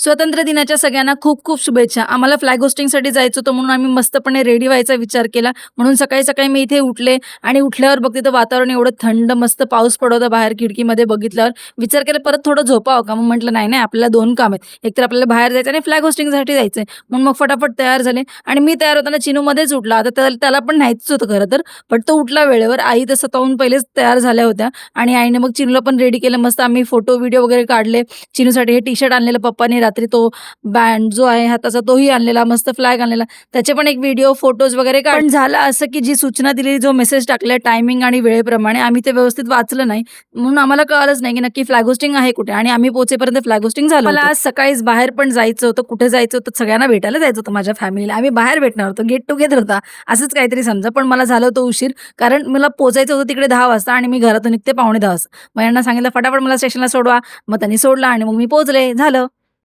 स्वातंत्र्य दिनाच्या सगळ्यांना खूप खूप शुभेच्छा. आम्हाला फ्लॅग होस्टिंगसाठी जायचं होतं म्हणून आम्ही मस्तपणे रेडी व्हायचा विचार केला. म्हणून सकाळी-सकाळी मी इथे उठले आणि उठल्यावर बघते तर वातावरण एवढं थंड मस्त पाऊस पडत होता बाहेर खिडकीमध्ये बघितल्यावर. विचार केला परत थोडं झोपावं का? मग म्हटलं नाही, नाही आपल्याला 2 काम आहेत. एकतर आपल्याला बाहेर जायचं आणि फ्लॅग होस्टिंगसाठी जायचंय. म्हणून मग फटाफट तयार झाले आणि मी तयार होताना चिनूमध्येच उठला. आता त्याला त्याला पण न्यायचंच होतं खरं तर. पण तो उठला वेळेवर. आई तर स्वतःहून पहिलेच तयार झाल्या होत्या आणि आईने मग चिनूला पण रेडी केलं. मस्त आम्ही फोटो, व्हिडिओ वगैरे काढले. चिनूसाठी हे टी-शर्ट आणलेलं पप्पांनी रात्री तो बँड जो आहे हाताचा तोही आणलेला, मस्त फ्लॅग आणलेला. त्याचे पण एक व्हिडिओ, फोटोज वगैरे पण झालं असं, की जी सूचना दिलेली, जो मेसेज टाकलाय टायमिंग आणि वेळेप्रमाणे आम्ही ते व्यवस्थित वाचलं नाही. म्हणून आम्हाला कळालंच नाही, की नक्की फ्लॅग होस्टिंग आहे कुठे आणि आम्ही पोहोचेपर्यंत फ्लॅग होस्टिंग झालं मला आज सकाळीच बाहेर पण जायचं होतं. कुठे जायचं होतं? सगळ्यांना भेटायला जायचं होतं माझ्या फॅमिलीला. आम्ही बाहेर भेटणार होतो. गेट टुगेदर होता. असंच काहीतरी समजा. पण मला झालं होतं उशीर. कारण मला पोहोचायचं होतं तिकडे 10 वाजता आणि मी घरातून निघते 9:45 वाजता. मग यांना सांगितलं, "फटाफट मला स्टेशनला सोडवा." मग त्यांनी सोडलं आणि मग मी पोहोचले. झालं.